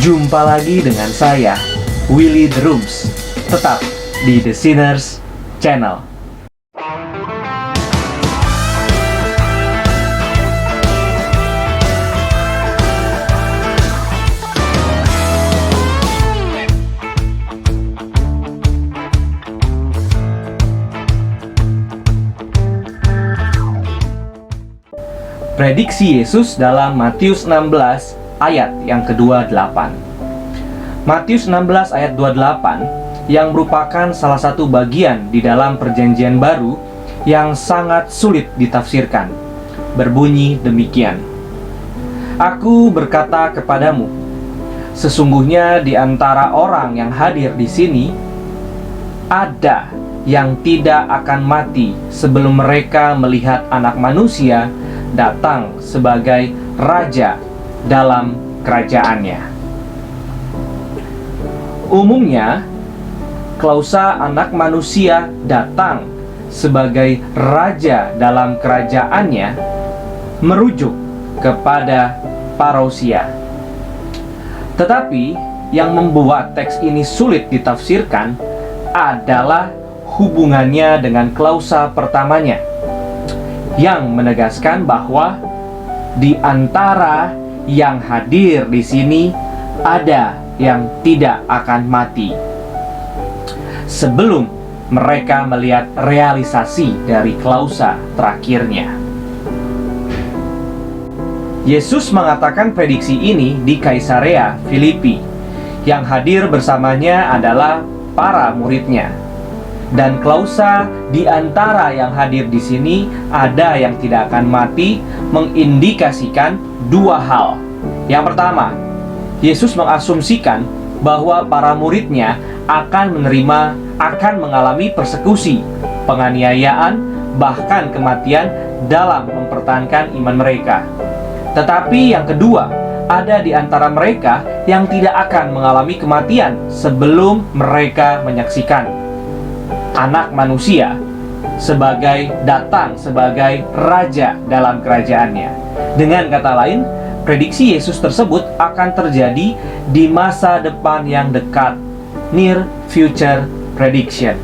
Jumpa lagi dengan saya, Willy Drums, tetap di The Sinners Channel. Prediksi Yesus dalam Matius 16 ayat yang ke-28. Matius 16 ayat 28 yang merupakan salah satu bagian di dalam perjanjian baru yang sangat sulit ditafsirkan. Berbunyi demikian. Aku berkata kepadamu, sesungguhnya di antara orang yang hadir di sini ada yang tidak akan mati sebelum mereka melihat Anak Manusia datang sebagai Raja dalam kerajaannya. Umumnya, klausa Anak Manusia datang sebagai Raja dalam kerajaannya merujuk kepada parousia. Tetapi yang membuat teks ini sulit ditafsirkan adalah hubungannya dengan klausa pertamanya, yang menegaskan bahwa di antara yang hadir di sini ada yang tidak akan mati sebelum mereka melihat realisasi dari klausa terakhirnya. Yesus mengatakan prediksi ini di Kaisarea Filipi. Yang hadir bersamanya adalah para muridnya. Dan klausa di antara yang hadir di sini ada yang tidak akan mati mengindikasikan dua hal. Yang pertama, Yesus mengasumsikan bahwa para muridnya akan mengalami persekusi, penganiayaan, bahkan kematian dalam mempertahankan iman mereka. Tetapi yang kedua, ada di antara mereka yang tidak akan mengalami kematian sebelum mereka menyaksikan Anak Manusia datang sebagai Raja dalam kerajaannya. Dengan kata lain, prediksi Yesus tersebut akan terjadi di masa depan yang dekat, near future prediction.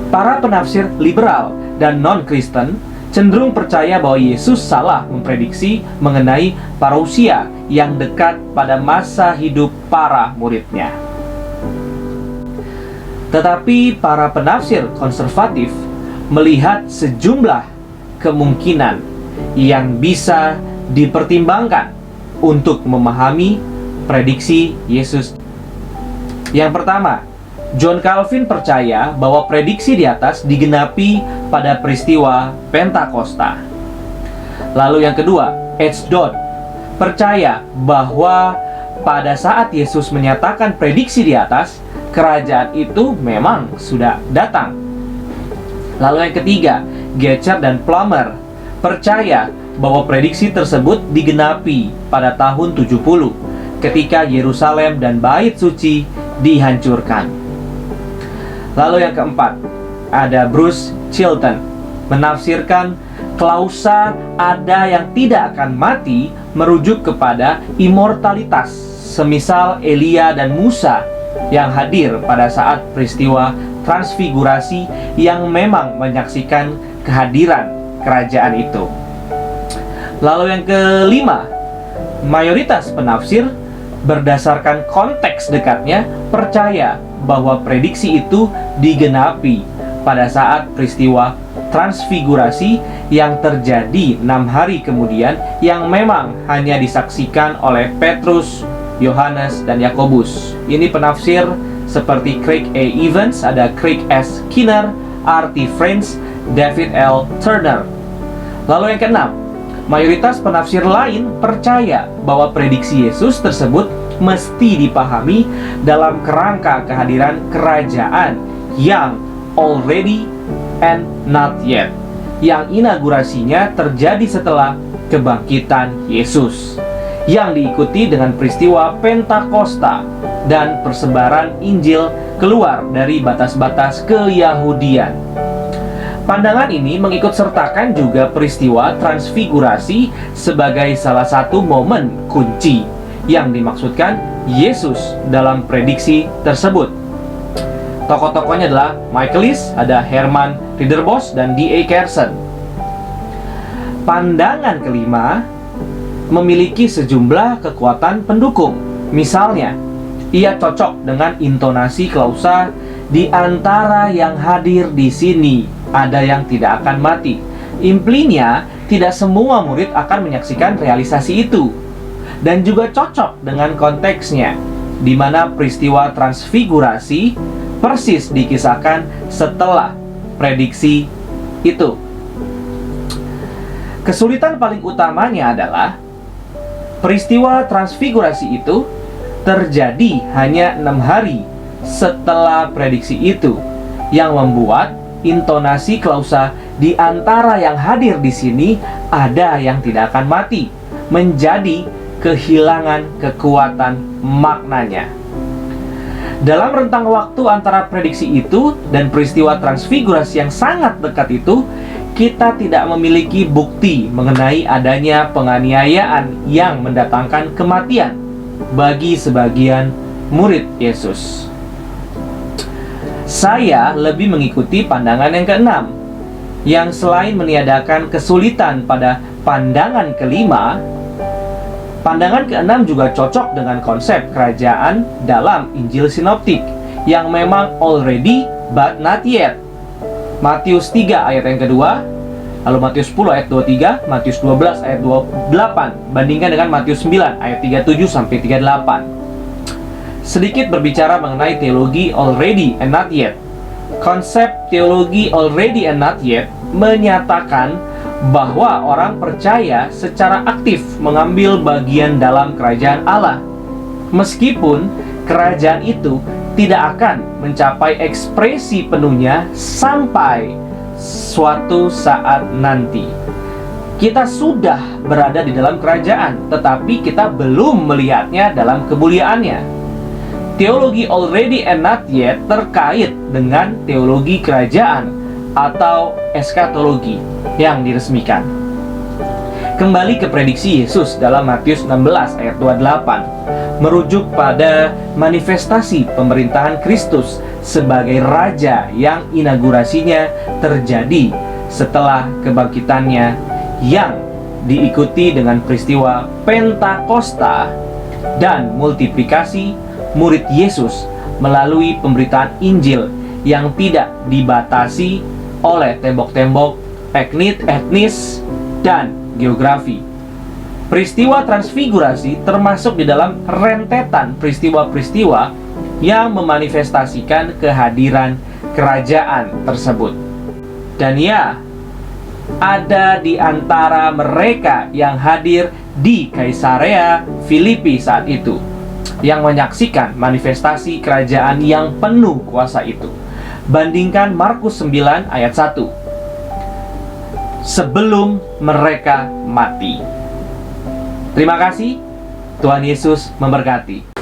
Para penafsir liberal dan non-Kristen cenderung percaya bahwa Yesus salah memprediksi mengenai parousia yang dekat pada masa hidup para muridnya. Tetapi para penafsir konservatif melihat sejumlah kemungkinan yang bisa dipertimbangkan untuk memahami prediksi Yesus. Yang pertama, John Calvin percaya bahwa prediksi di atas digenapi pada peristiwa Pentakosta. Lalu yang kedua, H. Dodd percaya bahwa pada saat Yesus menyatakan prediksi di atas, kerajaan itu memang sudah datang. Lalu yang ketiga, Getcher dan Plummer percaya bahwa prediksi tersebut digenapi pada tahun 70 ketika Yerusalem dan Bait Suci dihancurkan. Lalu yang keempat, ada Bruce Chilton menafsirkan klausa ada yang tidak akan mati merujuk kepada imortalitas, semisal Elia dan Musa yang hadir pada saat peristiwa transfigurasi yang memang menyaksikan kehadiran kerajaan itu. Lalu yang kelima, mayoritas penafsir berdasarkan konteks dekatnya percaya bahwa prediksi itu digenapi pada saat peristiwa transfigurasi yang terjadi 6 hari kemudian, yang memang hanya disaksikan oleh Petrus, Yohanes, dan Yakobus. Ini penafsir seperti Craig A. Evans, ada Craig S. Kinner, R.T. French, David L. Turner. Lalu yang keenam, mayoritas penafsir lain percaya bahwa prediksi Yesus tersebut mesti dipahami dalam kerangka kehadiran kerajaan yang already and not yet, yang inaugurasinya terjadi setelah kebangkitan Yesus, yang diikuti dengan peristiwa Pentakosta dan persebaran Injil keluar dari batas-batas keyahudian. Pandangan ini mengikut sertakan juga peristiwa transfigurasi sebagai salah satu momen kunci yang dimaksudkan Yesus dalam prediksi tersebut. Tokoh-tokohnya adalah Michaelis, ada Herman Ridderbos, dan D.A. Carson. Pandangan kelima memiliki sejumlah kekuatan pendukung. Misalnya, ia cocok dengan intonasi klausa di antara yang hadir di sini ada yang tidak akan mati. Implinya, tidak semua murid akan menyaksikan realisasi itu. Dan juga cocok dengan konteksnya, di mana peristiwa transfigurasi persis dikisahkan setelah prediksi itu. Kesulitan paling utamanya adalah peristiwa transfigurasi itu terjadi hanya 6 hari setelah prediksi itu, yang membuat intonasi klausa di antara yang hadir di sini ada yang tidak akan mati menjadi kehilangan kekuatan maknanya. Dalam rentang waktu antara prediksi itu dan peristiwa transfigurasi yang sangat dekat itu, kita tidak memiliki bukti mengenai adanya penganiayaan yang mendatangkan kematian bagi sebagian murid Yesus. Saya lebih mengikuti pandangan yang keenam, yang selain meniadakan kesulitan pada pandangan kelima, pandangan keenam juga cocok dengan konsep kerajaan dalam Injil Sinoptik yang memang already but not yet. Matius 3 ayat yang kedua, lalu Matius 10 ayat 23, Matius 12 ayat 28, bandingkan dengan Matius 9 ayat 37 sampai 38. Sedikit berbicara mengenai teologi already and not yet. Konsep teologi already and not yet menyatakan bahwa orang percaya secara aktif mengambil bagian dalam kerajaan Allah, meskipun kerajaan itu tidak akan mencapai ekspresi penuhnya sampai suatu saat nanti. Kita sudah berada di dalam kerajaan, tetapi kita belum melihatnya dalam kemuliaannya. Teologi already and not yet terkait dengan teologi kerajaan atau eskatologi yang diresmikan. Kembali ke prediksi Yesus dalam Matius 16 ayat 28, merujuk pada manifestasi pemerintahan Kristus sebagai raja yang inaugurasinya terjadi setelah kebangkitannya, yang diikuti dengan peristiwa Pentakosta dan multiplikasi murid Yesus melalui pemberitaan Injil yang tidak dibatasi oleh tembok-tembok etnis dan geografi. Peristiwa transfigurasi termasuk di dalam rentetan peristiwa-peristiwa yang memanifestasikan kehadiran kerajaan tersebut. Dan ya, ada di antara mereka yang hadir di Kaisarea Filipi saat itu yang menyaksikan manifestasi kerajaan yang penuh kuasa itu. Bandingkan Markus 9 ayat 1. Sebelum mereka mati. Terima kasih. Tuhan Yesus memberkati.